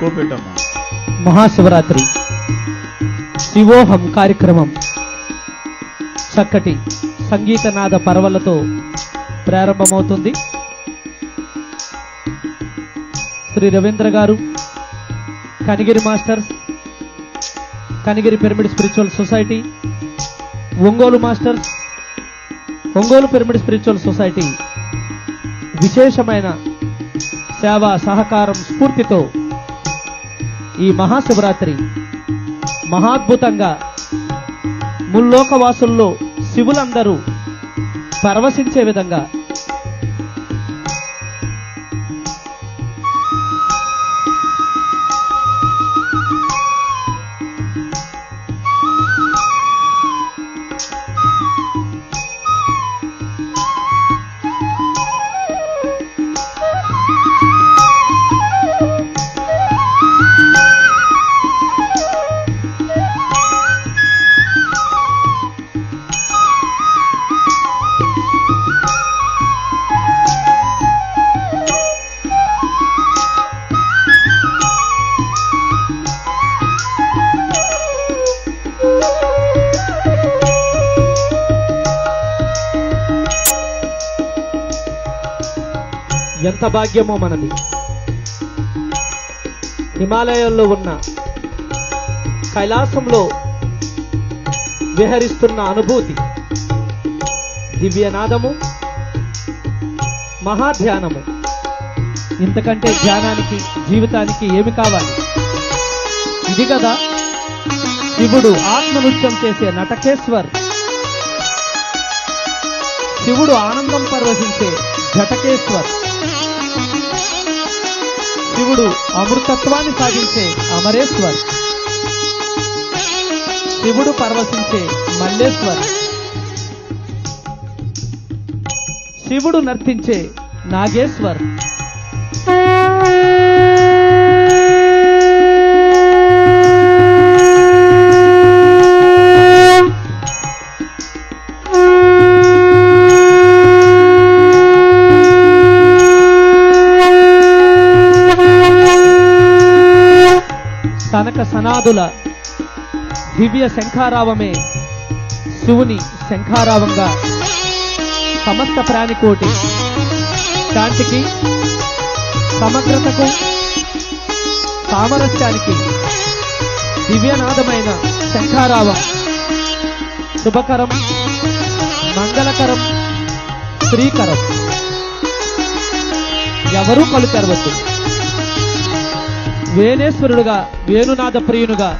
ఎక్కువ పెట్టమ్మా. మహాశివరాత్రి శివోహం కార్యక్రమం చక్కటి సంగీతనాద పర్వలతో ప్రారంభమవుతుంది. శ్రీ రవీంద్ర గారు, Kanigiri masters, Kanigiri pyramid spiritual society, Ongole masters, Ongole pyramid spiritual society విశేషమైన సేవా సహకారం స్ఫూర్తితో ఈ మహాశివరాత్రి మహాద్భుతంగా ముల్లోకవాసుల్లో శివులందరూ పరవశించే విధంగా ఎంత భాగ్యమో మనది. హిమాలయాల్లో ఉన్న కైలాసంలో విహరిస్తున్న అనుభూతి, దివ్యనాదము, మహాధ్యానము. ఇంతకంటే ధ్యానానికి జీవితానికి ఏమి కావాలి? ఇది కదా శివుడు ఆత్మనృత్యం చేసే నటకేశ్వర్, శివుడు ఆనందం పరవశించే ఘటకేశ్వర్, శివుడు అమృతత్వాన్ని సాగించే అమరేశ్వర్, శివుడు పరవశించే మల్లేశ్వర్, శివుడు నర్తించే నాగేశ్వర్. సనక సనాదుల దివ్య శంఖారావమే శివుని శంఖారావంగా సమస్త ప్రాణికోటి శాంతికి, సమగ్రతకు, సామరస్యానికి దివ్యనాదమైన శంఖారావం శుభకరం, మంగళకరం, శ్రీకరం. ఎవరూ కలు తెరవద్దు. వేణేశ్వరుడుగా, వేణునాద ప్రియునుగా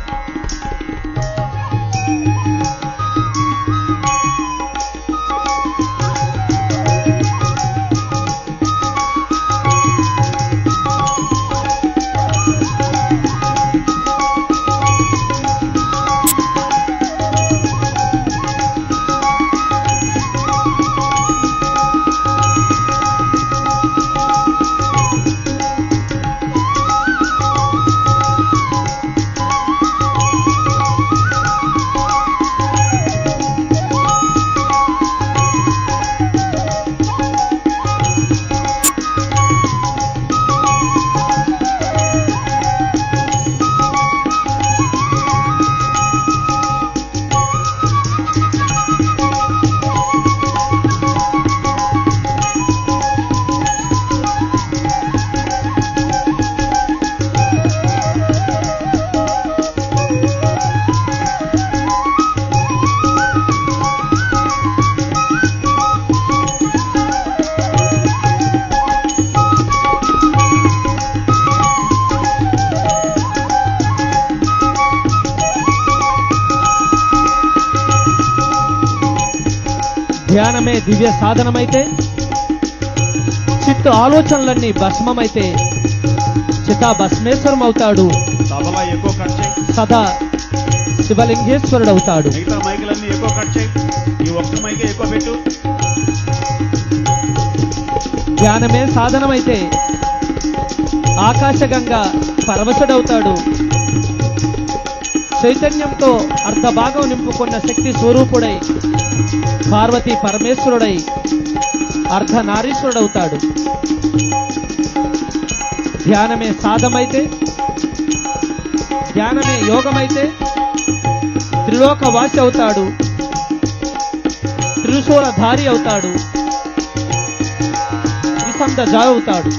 ధ్యానమే దివ్య సాధనమైతే, చిట్టు ఆలోచనలన్నీ భస్మమైతే చితా భస్మేశ్వరం అవుతాడు. సదా శివలింగేశ్వరుడు అవుతాడు. ధ్యానమే సాధనమైతే ఆకాశగంగా పరవశుడవుతాడు. చైతన్యంతో అర్ధభాగం నింపుకున్న శక్తి స్వరూపుడై పార్వతీ పరమేశ్వరుడై అర్ధనారీశ్వరుడవుతాడు. ధ్యానమే సాధమైతే ధ్యానమే యోగమైతే త్రిలోక వాసి అవుతాడు, త్రిశూలధారి అవుతాడు, త్రిసంధ జావుతాడు.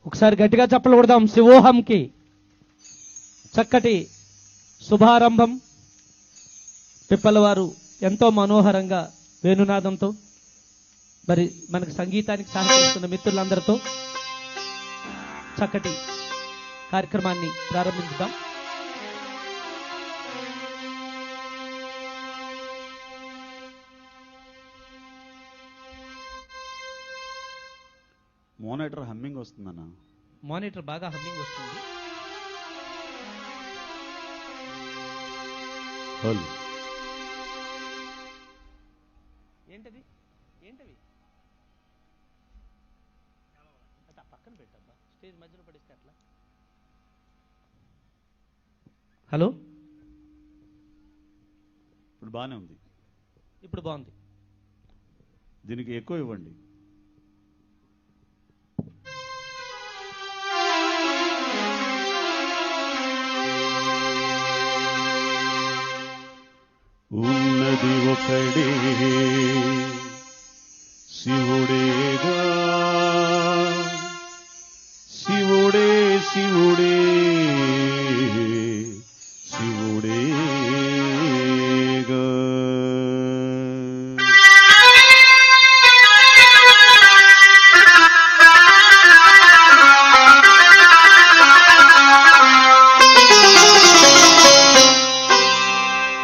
ఒకసారి గట్టిగా చప్పలు కొడదాం శివోహంకి. చక్కటి శుభారంభం. పిప్పలవారు ఎంతో మనోహరంగా వేణునాదంతో మరి మనకు సంగీతానికి సహకరిస్తున్న మిత్రులందరితో చక్కటి కార్యక్రమాన్ని ప్రారంభించుదాం. మోనిటర్ హమ్మింగ్ వస్తుందన్న. మానిటర్ బాగా హమ్మింగ్ వస్తుంది. ఏంటది ఏంటవి అట్లా పక్కన పెట్టబ్బా, స్టేజ్ మధ్యలో పడిస్తే అట్లా. హలో, ఇప్పుడు బాగానే ఉంది. ఇప్పుడు బాగుంది. దీనికి ఎక్కువ ఇవ్వండి. ఉన్నది ఒకడే శివుడేగా, శివుడే శివుడే శివుడేగా.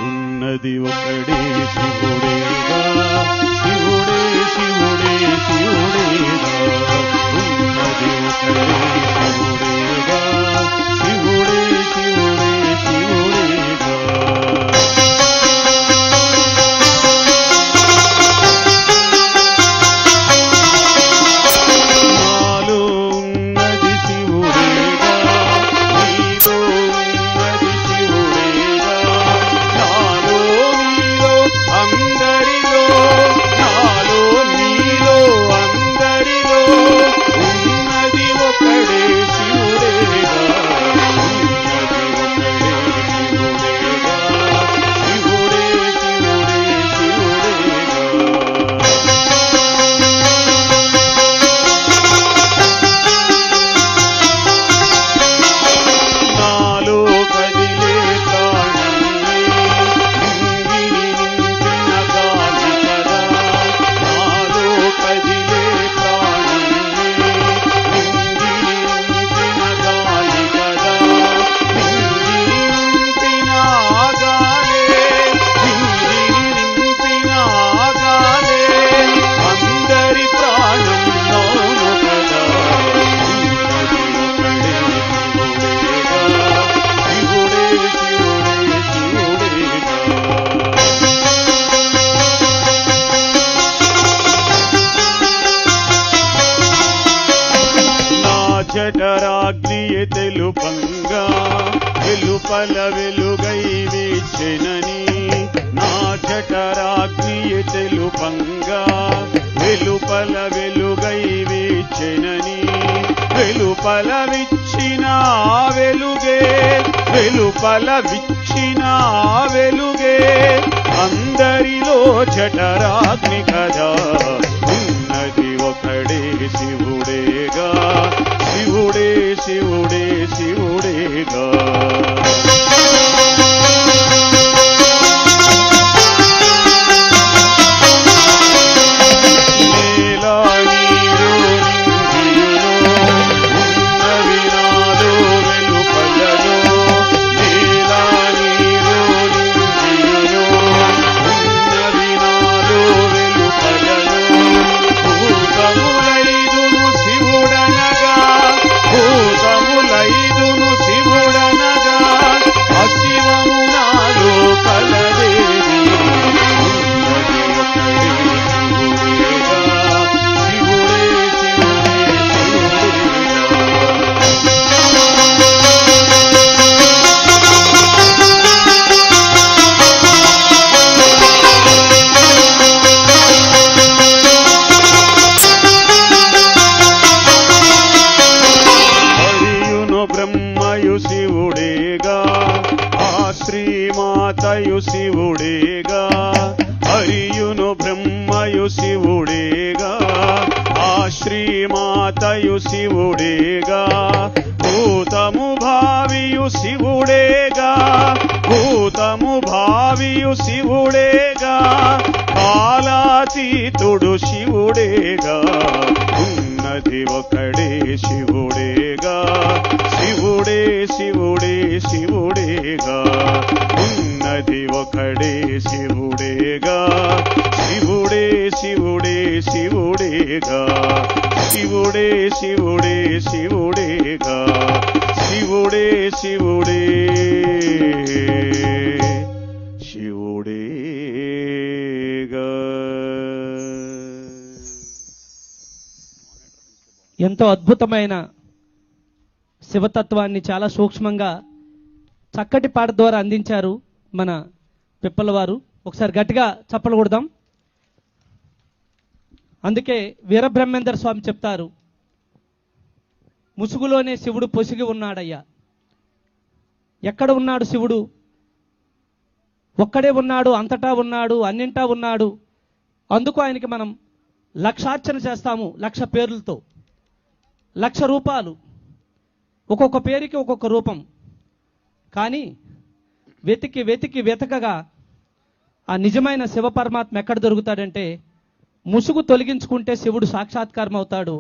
ఉన్నది ఒకడే శివుడేగా, శివుడే శివుడే శివుడేగా. ఉన్నది ఒకడే శివుడేగా, శివుడే శివుడే శివుడేగా. నాలో ఉన్నది శివుడేగా, నీలో ఉన్నది శివుడేగా. నాలో నీలో అందరిలో, నాలో నీలో అందరిలో ఉన్నది ఒకడే శివుడేగా, ఉన్నది ఒకడే శివుడేగా, శివుడే శివుడే శివుడేగా. నాలో కదిలే ప్రాణమే నింగిని నింపిన గాలి కదా. నాలో కదిలే ప్రాణమే నింగిని నింపిన గాలి కదా. నింగిని నింపిన గాలే, నింగిని నింపిన గాలే అందరి ప్రాణం నౌను కదా. ఉన్నది ఒకడే శివుడేగా, శివుడే శివుడే శివుడేగా. నా జఠరాగ్నియ తెలుపంగా వెలుపల వెలుగై వీచెనని. నా జఠరాగ్నియ తెలుపంగా వెలుపల వెలుగై వీచెనని. వెలుపల విచ్చిన వెలుగే, వెలుపల విచ్చిన వెలుగే అందరిలో జఠరాగ్ని కదా. ఉన్నది ఒకడే శివుడేగా, శివుడే శివుడే శివుడేగా. నేల నీరు నింగియులో ఉన్నవి నాలో వెలుపలలో. నేల నీరు నింగియులో ఉన్నవి నాలో వెలుపలలో. భూతములైదును శివుడనగా, భూతములైదును శివుడనగా. అశివము నాలో కలదేవి. ఉన్నది ఒకడే శివుడేగా, శివుడే శివుడే శివుడేగా. హరియును బ్రహ్మయు శివుడేగా, ఆ శ్రీమాతయు శివుడేగా. హరియును బ్రహ్మయు శివుడేగా, ఆ శ్రీమాతయు శివుడేగా. భూతము భావియు శివుడేగా, భూతము భావియు శివుడేగా. కాలాతీతుడు శివుడేగా. ఉన్నది ఒకడే శివుడేగా, శివుడే శివుడే శివుడేగా. ఉన్నది ఒకడే శివుడేగా, శివుడే శివుడే శివుడేగా. శివుడే శివుడే శివుడేగా. ఎంతో అద్భుతమైన శివతత్వాన్ని చాలా సూక్ష్మంగా చక్కటి పాట ద్వారా అందించారు మన పిప్పల వారు. ఒకసారి గట్టిగా చప్పలు కొడదాం. అందుకే వీరబ్రహ్మేందర్ స్వామి చెప్తారు, ముసుగులోనే శివుడు పొసిగి ఉన్నాడయ్యా. ఎక్కడ ఉన్నాడు శివుడు? ఒక్కడే ఉన్నాడు, అంతటా ఉన్నాడు, అన్నింటా ఉన్నాడు. అందుకు ఆయనకి మనం లక్షార్చన చేస్తాము, 1,00,000 పేర్లతో, 1,00,000 రూపాలు, ఒక్కొక్క పేరుకి ఒక్కొక్క రూపం. కానీ వెతికి వెతికి వెతకగా ఆ నిజమైన శివ పరమాత్మ ఎక్కడ దొరుకుతాడంటే, ముసుగు తొలగించుకుంటే శివుడు సాక్షాత్కారం అవుతాడు.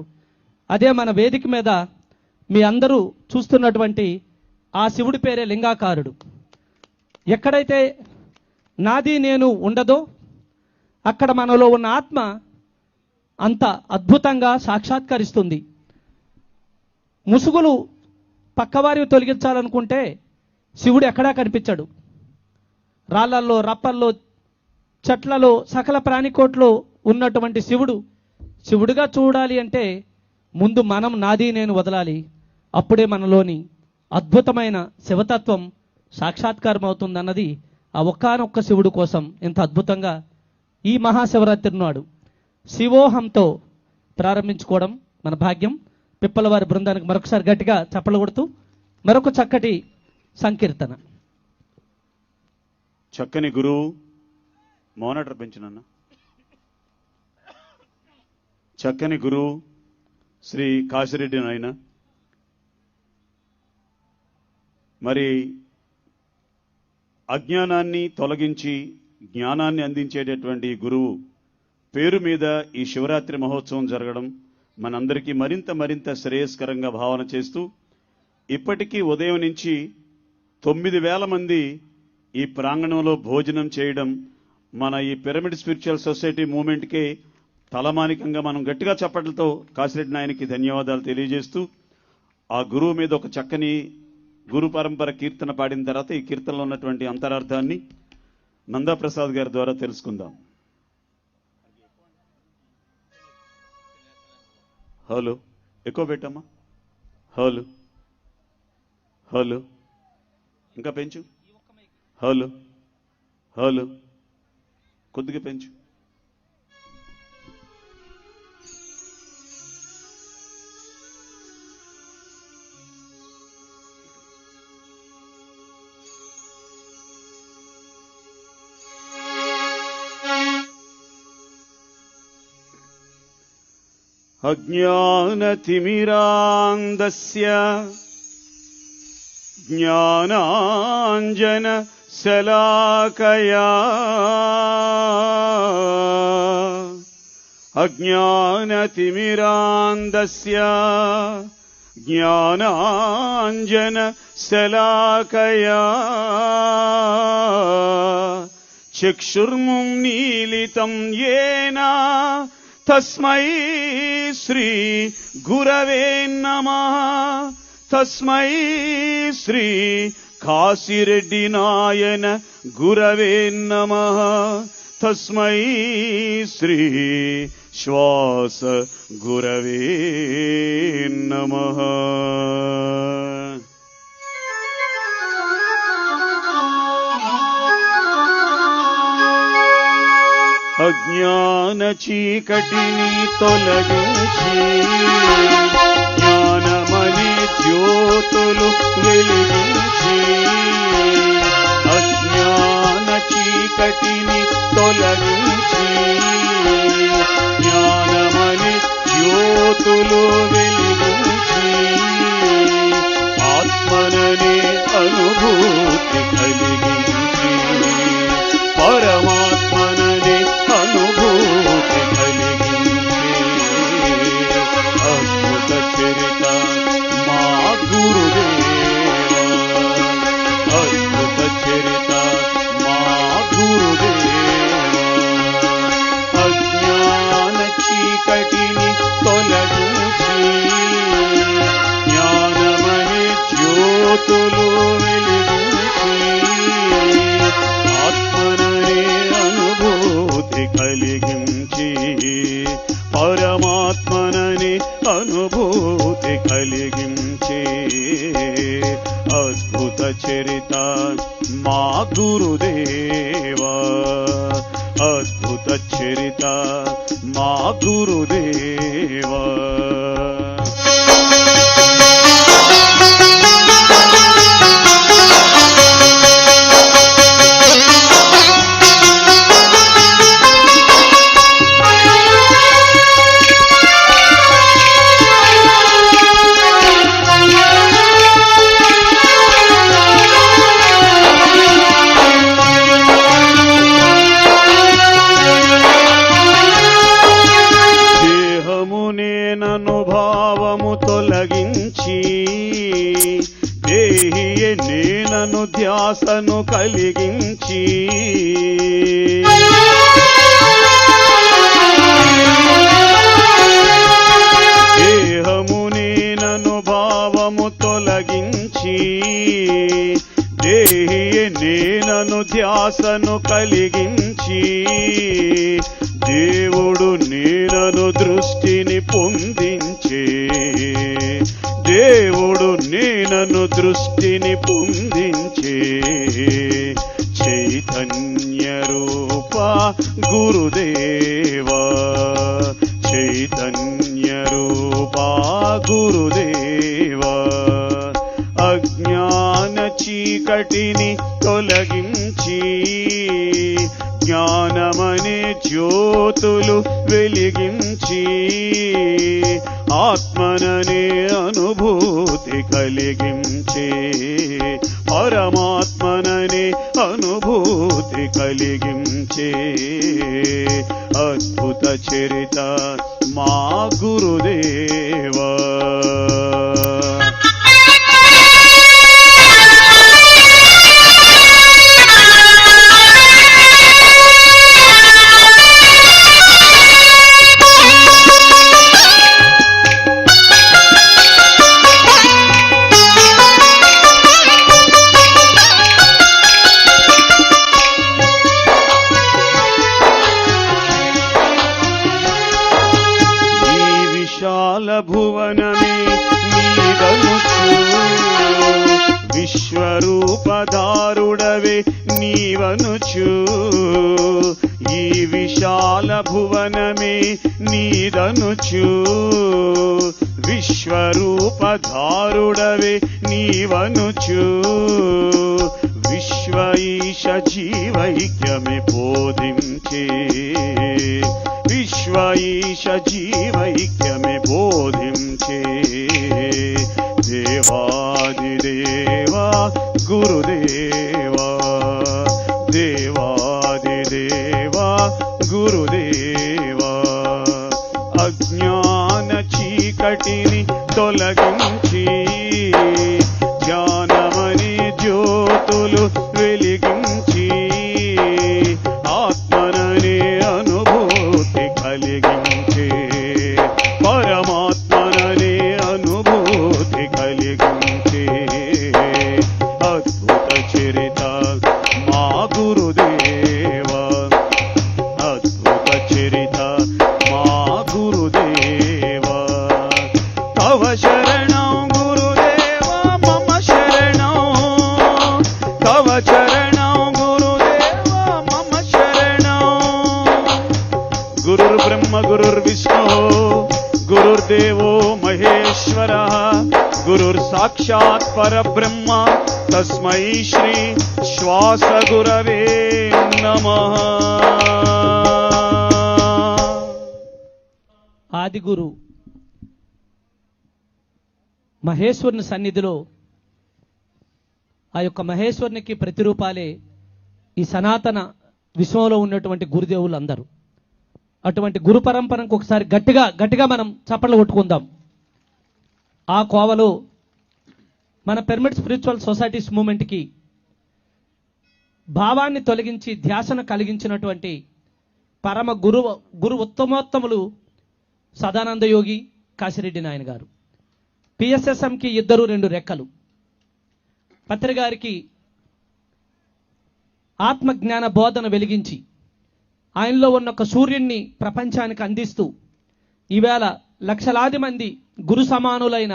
అదే మన వేదిక మీద మీ అందరూ చూస్తున్నటువంటి ఆ శివుడి పేరే లింగాకారుడు. ఎక్కడైతే నాది నేను ఉండదో అక్కడ మనలో ఉన్న ఆత్మ అంత అద్భుతంగా సాక్షాత్కరిస్తుంది. ముసుగులు పక్కవారివి తొలగించాలనుకుంటే శివుడు ఎక్కడా కనిపించడు. రాళ్లల్లో, రప్పల్లో, చెట్లలో, సకల ప్రాణికోట్లో ఉన్నటువంటి శివుడుగా చూడాలి అంటే ముందు మనం నాది నేను వదలాలి. అప్పుడే మనలోని అద్భుతమైన శివతత్వం సాక్షాత్కారం అవుతుందన్నది ఆ ఒక్కనొక్క శివుడు కోసం ఎంత అద్భుతంగా ఈ మహాశివరాత్రి నాడు శివోహంతో ప్రారంభించుకోవడం మన భాగ్యం. పిప్పల వారి బృందానికి మరొకసారి గట్టిగా చప్పలు కొడుతూ మరొక చక్కటి సంకీర్తన. చక్కని గురువు మోనటర్ పెంచునన్న. చక్కని గురువు శ్రీ కాశిరెడ్డి నాయన. మరి అజ్ఞానాన్ని తొలగించి జ్ఞానాన్ని అందించేటటువంటి గురువు పేరు మీద ఈ శివరాత్రి మహోత్సవం జరగడం మనందరికీ మరింత శ్రేయస్కరంగా భావన చేస్తూ, ఇప్పటికీ ఉదయం నుంచి 9,000 మంది ఈ ప్రాంగణంలో భోజనం చేయడం మన ఈ పిరమిడ్ స్పిరిచువల్ సొసైటీ మూవ్మెంట్కే తలమానికంగా మనం గట్టిగా చప్పట్లతో కాశిరెడ్డి నాయనకి ధన్యవాదాలు తెలియజేస్తూ, ఆ గురువు మీద ఒక చక్కని గురు పరంపర కీర్తన పాడిన తర్వాత ఈ కీర్తనలో ఉన్నటువంటి అంతరార్థాన్ని నందాప్రసాద్ గారి ద్వారా తెలుసుకుందాం. హలో, ఎక్కువ పెట్టమ్మా. హలో హలో, ఇంకా పెంచు. హలో హలో, కొద్దిగా పెంచు. అజ్ఞానతిమిరాంధస్య జ్ఞానాంజన శలాకయా అజ్ఞానతిమిరాంధస్య జ్ఞానాంజన శలాకయా చక్షుర్మున్మీలితం యేన తస్మై శ్రీ గురవే నమః. తస్మై శ్రీ కాశిరెడ్డి నాయన గురవే నమః. తస్మై శ్రీ శ్వాస గురవే నమః. అజ్ఞాన చీకటిని తొలగించి జ్ఞానమని జ్యోతులు వెలిగించి, అజ్ఞాన చీకటిని తొలగించి జ్ఞానమని జ్యోతులు వెలిగించి, ఆత్మననే అనుభూతి కలిగించి, పరమాత్మననే అనుభూతి కలిగించే అద్భుత చరిత మా గురుదేవ. మా గురుదేవా, అద్భుత చరిత మా గురుదేవా. భావము తొలగించి దేహియే నేనను ధ్యాసను కలిగించి దేహము నేనను భావము తొలగించి దేహియే నేనను ధ్యాసను కలిగించి దేవుడు నేనను దృష్టిని పొందించే, దేవుడు నేనను దృష్టిని పొందించే. చైతన్య రూప గురుదేవా, చైతన్య రూప గురుదేవా. అజ్ఞాన చీకటిని తొలగించి జ్ఞానమనే జ్యోతులు వెలిగించి ఆత్మననే అనుభూతి కలిగించే, పరమాత్మననే అనుభూతి కలిగించే. అద్భుత చరిత మా గురుదేవా. భువనమే నీదనుచు విశ్వరూపధారుడవే నీవనుచు, ఈ విశాల భువనమే నీదనుచు విశ్వరూపధారుడవే నీవనుచు. విశ్వ ఈశ జీవైక్యమే బోధించే, విశ్వ ఈశ జీవైక్యమే బోధించే. దేవాదిదేవా గురుదేవా, దేవాదిదేవా గురుదేవా. అజ్ఞాన చీకటిని తొలగించి జ్ఞానమని జ్యోతులు వెలిగించి ఆత్మననే అనుభూతి కలిగించే, పరమాత్మననే అనుభూతి కలిగించే. అద్భుత చరిత మా గురుదేవా, అద్భుత చరిత మా గురుదేవా. తవ శరణం గురుదేవా మమ శరణం, తవ చరణం గురుదేవా మమ శరణం. గురుర్బ్రహ్మ గురుర్విష్ణు గురుర్దేవో మహేశ్వరః, గురుర్సాక్షాత్ పరబ్రహ్మ తస్మై శ్రీ శ్వాస గురవే నమః. ఆది గురు మహేశ్వరుని సన్నిధిలో ఆ యొక్క మహేశ్వరునికి ప్రతిరూపాలే ఈ సనాతన విశ్వంలో ఉన్నటువంటి గురుదేవులు అందరూ. అటువంటి గురు పరంపరకు ఒకసారి గట్టిగా గట్టిగా మనం చప్పట్లు కొట్టుకుందాం. ఆ కోవలో మన పిరమిడ్ స్పిరిచువల్ సొసైటీస్ మూమెంట్కి భావాన్ని తొలగించి ధ్యాసను కలిగించినటువంటి పరమ గురు ఉత్తమోత్తములు సదానంద యోగి కాశిరెడ్డి నాయన గారు. పిఎస్ఎస్ఎంకి 2 రెక్కలు. పత్రి గారికి ఆత్మజ్ఞాన బోధన వెలిగించి ఆయనలో ఉన్న ఒక సూర్యుడిని ప్రపంచానికి అందిస్తూ ఈవేళ లక్షలాది మంది గురు సమానులైన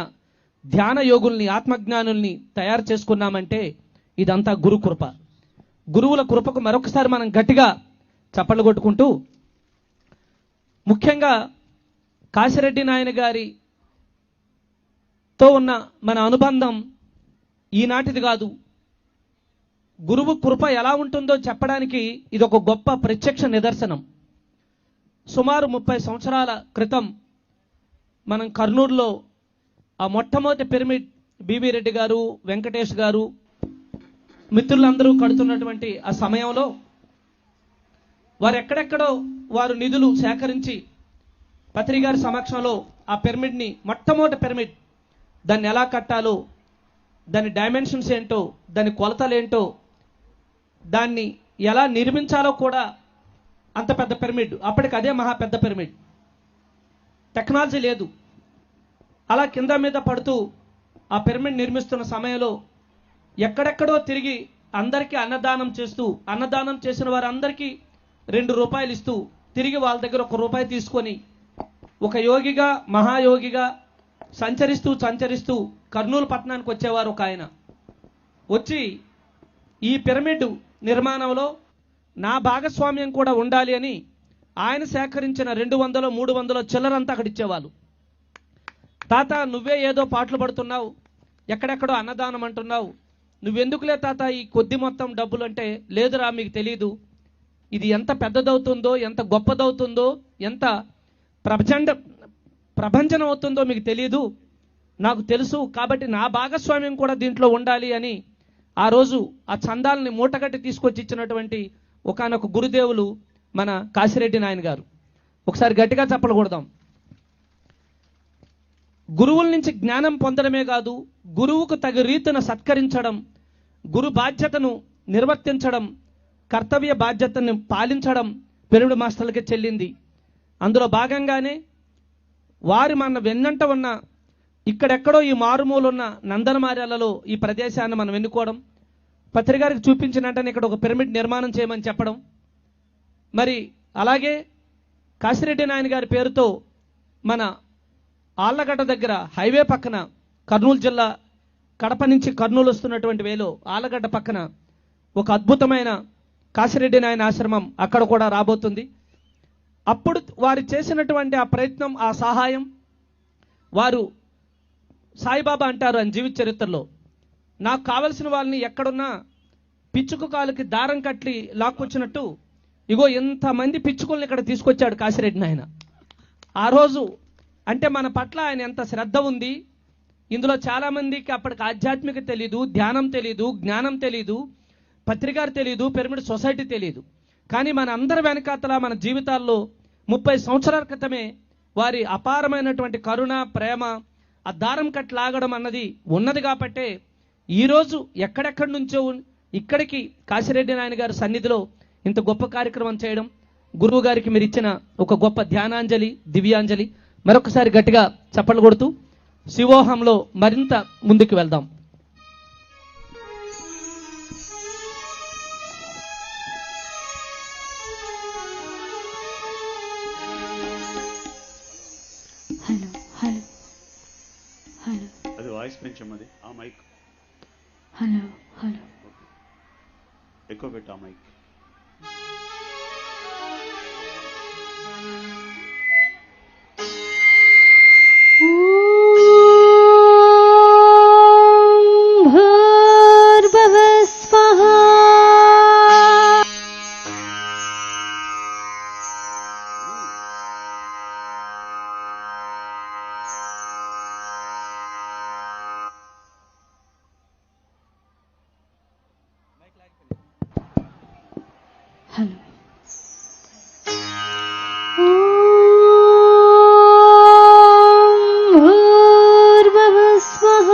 ధ్యాన యోగుల్ని ఆత్మజ్ఞానుల్ని తయారు చేసుకున్నామంటే ఇదంతా గురు కృప. గురువుల కృపకు మరొకసారి మనం గట్టిగా చప్పట్లు కొట్టుకుంటూ, ముఖ్యంగా కాశిరెడ్డి నాయన గారితో ఉన్న మన అనుబంధం ఈనాటిది కాదు. గురువు కృప ఎలా ఉంటుందో చెప్పడానికి ఇది ఒక గొప్ప ప్రత్యక్ష నిదర్శనం. సుమారు 30 సంవత్సరాల క్రితం మనం కర్నూలులో ఆ మొట్టమొదటి పిరమిడ్ బీబీ రెడ్డి గారు, వెంకటేష్ గారు మిత్రులందరూ కడుతున్నటువంటి ఆ సమయంలో వారు ఎక్కడెక్కడో వారు నిధులు సేకరించి పత్రి గారి సమక్షంలో ఆ పిరమిడ్ని, మొట్టమొదటి పిరమిడ్, దాన్ని ఎలా కట్టాలో, దాని డైమెన్షన్స్ ఏంటో, దాని కొలతలు ఏంటో, దాన్ని ఎలా నిర్మించాలో కూడా, అంత పెద్ద పిరమిడ్, అప్పటికి అదే మహా పెద్ద పిరమిడ్, టెక్నాలజీ లేదు. అలా కింద మీద పడుతూ ఆ పిరమిడ్ నిర్మిస్తున్న సమయంలో ఎక్కడెక్కడో తిరిగి అందరికీ అన్నదానం చేస్తూ, అన్నదానం చేసిన వారందరికీ 2 రూపాయలు ఇస్తూ, తిరిగి వాళ్ళ దగ్గర 1 రూపాయి తీసుకొని ఒక యోగిగా, మహాయోగిగా సంచరిస్తూ కర్నూలు పట్టణానికి వచ్చేవారు ఒక ఆయన. వచ్చి ఈ పిరమిడ్ నిర్మాణంలో నా భాగస్వామ్యం కూడా ఉండాలి అని ఆయన సేకరించిన 200, 300 చిల్లరంతా అక్కడ ఇచ్చేవాళ్ళు. తాత, నువ్వే ఏదో పాటలు పడుతున్నావు, ఎక్కడెక్కడో అన్నదానం అంటున్నావు, నువ్వెందుకులే తాత ఈ కొద్ది మొత్తం డబ్బులు అంటే, లేదురా మీకు తెలీదు, ఇది ఎంత పెద్దదవుతుందో, ఎంత గొప్పదవుతుందో, ఎంత ప్రభంజనం అవుతుందో మీకు తెలియదు, నాకు తెలుసు, కాబట్టి నా భాగస్వామ్యం కూడా దీంట్లో ఉండాలి అని ఆ రోజు ఆ చందాలని మూటగట్టి తీసుకొచ్చి ఇచ్చినటువంటి ఒకానొక గురుదేవులు మన కాశిరెడ్డి నాయన గారు. ఒకసారి గట్టిగా చప్పలు కొడదాం. గురువుల నుంచి జ్ఞానం పొందడమే కాదు, గురువుకు తగు రీతిన సత్కరించడం, గురు బాధ్యతను నిర్వర్తించడం, కర్తవ్య బాధ్యతను పాలించడం పిరమిడ్ మాస్టర్లకి చెల్లింది. అందులో భాగంగానే వారి మన వెన్నంట ఉన్న, ఇక్కడెక్కడో ఈ మారుమూలున్న నందనమార్యాలలో ఈ ప్రదేశాన్ని మనం ఎన్నుకోవడం, పత్రికారికి చూపించినట్టని ఇక్కడ ఒక పిరమిడ్ నిర్మాణం చేయమని చెప్పడం, మరి అలాగే కాశిరెడ్డి నాయన గారి పేరుతో మన ఆళ్లగడ్డ దగ్గర హైవే పక్కన, కర్నూలు జిల్లా కడప నుంచి కర్నూలు వస్తున్నటువంటి వేలో ఆళ్లగడ్డ పక్కన ఒక అద్భుతమైన కాశిరెడ్డి నాయన ఆశ్రమం అక్కడ కూడా రాబోతుంది. అప్పుడు వారు చేసినటువంటి ఆ ప్రయత్నం, ఆ సహాయం, వారు సాయిబాబా అంటారు ఆయన జీవిత చరిత్రలో, నాకు కావలసిన వాళ్ళని ఎక్కడున్నా పిచ్చుకు కాలుకి దారం కట్టి లాక్కొచ్చినట్టు ఇగో ఇంతమంది పిచ్చుకుల్ని ఇక్కడ తీసుకొచ్చాడు కాశిరెడ్డి నాయన. ఆ రోజు అంటే మన పట్ల ఆయన ఎంత శ్రద్ధ ఉంది. ఇందులో చాలామందికి అప్పటికి ఆధ్యాత్మిక తెలీదు, ధ్యానం తెలీదు, జ్ఞానం తెలీదు, పత్రికారు తెలీదు, పిరమిడ్ సొసైటీ తెలీదు. కానీ మన అందరి వెనకాతల మన జీవితాల్లో 30 సంవత్సరాల క్రితమే వారి అపారమైనటువంటి కరుణ, ప్రేమ, ఆ దారం కట్టి లాగడం అన్నది ఉన్నది. కాబట్టే ఈరోజు ఎక్కడెక్కడి నుంచో ఇక్కడికి కాశిరెడ్డి నాయన గారి సన్నిధిలో ఇంత గొప్ప కార్యక్రమం చేయడం, గురువు గారికి మీరు ఇచ్చిన ఒక గొప్ప ధ్యానాంజలి, దివ్యాంజలి. మరొకసారి గట్టిగా చప్పట్లు కొడుతూ శివోహంలో మరింత ముందుకు వెళ్దాం. హలో హలో హలో, అది వాయిస్ పెంచమ్మది, ఆ మైక్ హలో హలో, ఎక్కువ పెట్టు ఆ మైక్. హలో, భూర్భువస్వః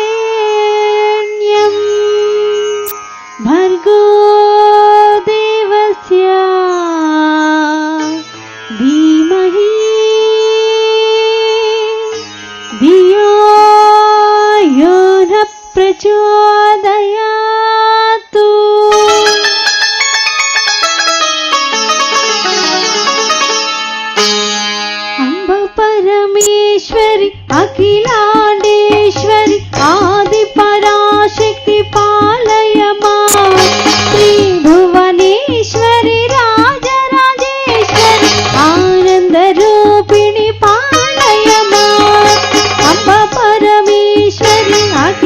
తస్సవితుర్వరేణ్యం భర్గో దేవస్య ధీమహి ధియో యో న ప్రచోదయాత్.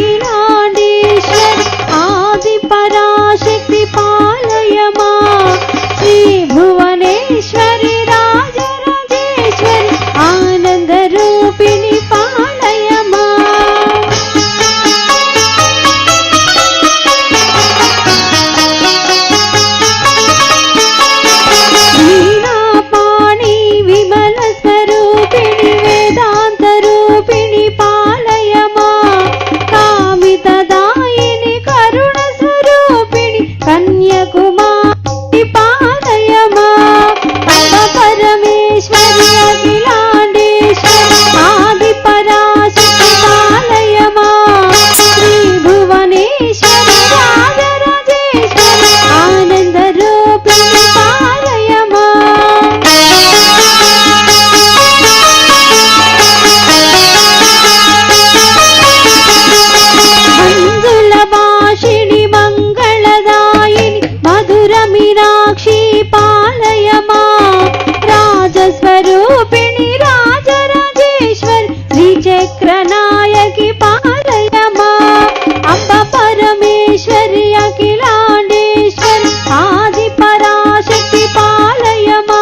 అఖిలాండేశ్వరి ఆది పరాశక్తి పాలయమా శ్రీ భువనేశ్వరి రాజరాజేశ్వరి ఆనంద రూపిణి పాలయమా వీణాపాణి విమల స్వరూపిణి వేదాంత రూపిణి పాలయమా కామితదాయిని కరుణ స్వరూపిణి కన్యాకుమారి పాలయమా అంబ పరమేశ్వరి అఖిలాండేశ్వరి ఆది పరాశక్తి పాలయమా శ్రీ భువనేశ్వరి రాజరాజేశ్వరి ఆనంద రూపిణి పాలయమా మంజుల భాషిణి మంగళదాయిని మధుర మీనాక్షి పాలయమా రాజస్వరూపిణి రాజరాజేశ్వరి శ్రీచక్ర నాయకి పాలయమా అంబ పరమేశ్వరి అఖిలాండేశ్వరి ఆది పరాశక్తి పాలయమా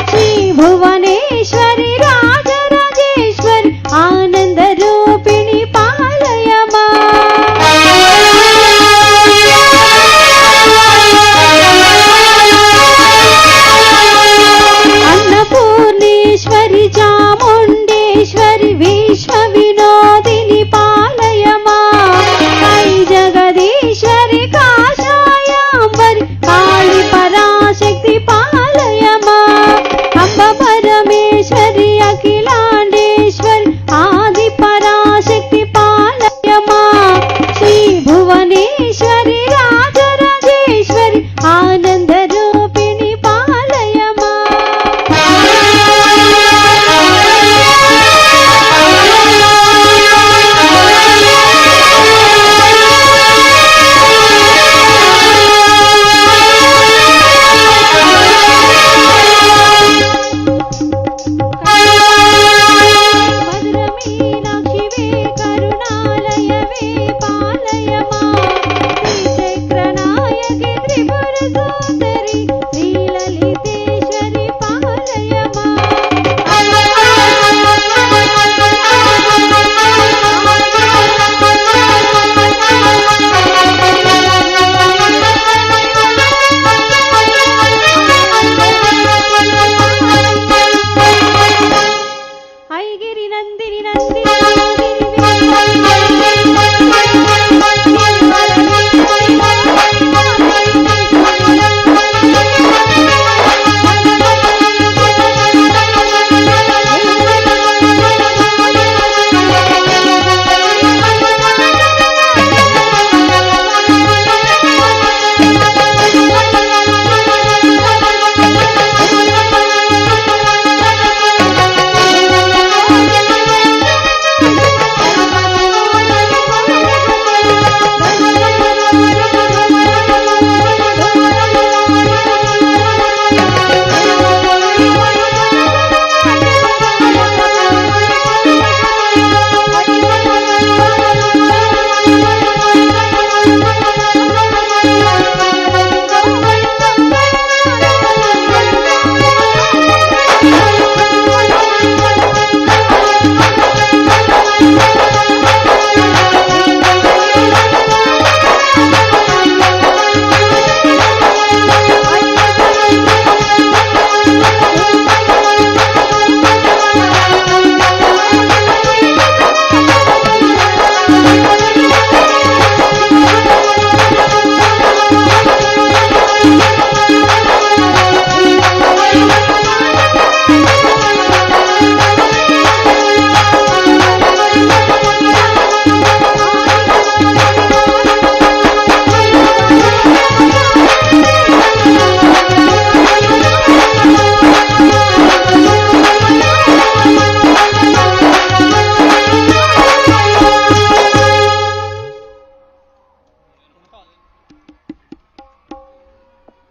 శ్రీ భువనేశ్వరి రాజరాజేశ్వరి ఆనంద రూపిణి పాలయమా అన్నపూర్ణేశ్వరి చాముండేశ్వరి విశ్వ వినోదిని పాలయమా కై జగదీశ్వరి కాషాయాంబరి కాళి పరాశక్తి పాలయమా అంబ పరమేశ్వరి అఖిలాండేశ్వరి ఆది పరాశక్తి పాలయమా శ్రీ భువనేశ్వరి రాజరాజేశ్వరి ఆనంద రూపిణి పాలయమా మధురమీనాక్షివే కరుణాలయవే పాలయమా శ్రీచక్రనాయకి త్రిపుర సుందరి శ్రీలలితేశ్వరి పాలయమా ఐగిరి నందిని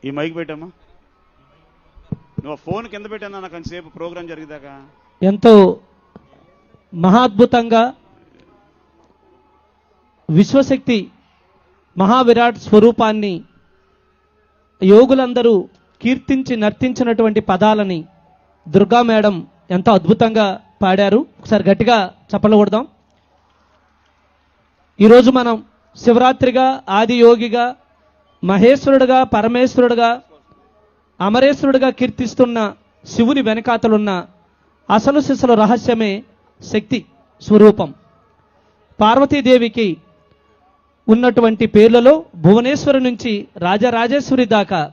ఈ మైక్ పెట్టమ్మా. నువ్వు ఫోన్ కింద పెట్టానా నాకు అంతసేపు ప్రోగ్రాం జరిగేదాకా. ఎంతో మహాద్భుతంగా విశ్వశక్తి మహావిరాట్ స్వరూపాన్ని యోగులందరూ కీర్తించి నర్తించినటువంటి పదాలని దుర్గా మేడం ఎంతో అద్భుతంగా పాడారు. ఒకసారి గట్టిగా చప్పట్లు కొడదాం. ఈరోజు మనం శివరాత్రిగా, ఆది యోగిగా, మహేశ్వరుడుగా, పరమేశ్వరుడుగా, అమరేశ్వరుడుగా కీర్తిస్తున్న శివుని వెనకాతలున్న అసలు సిసలు రహస్యమే శక్తి స్వరూపం. పార్వతీదేవికి ఉన్నటువంటి పేర్లలో భువనేశ్వరి నుంచి రాజరాజేశ్వరి దాకా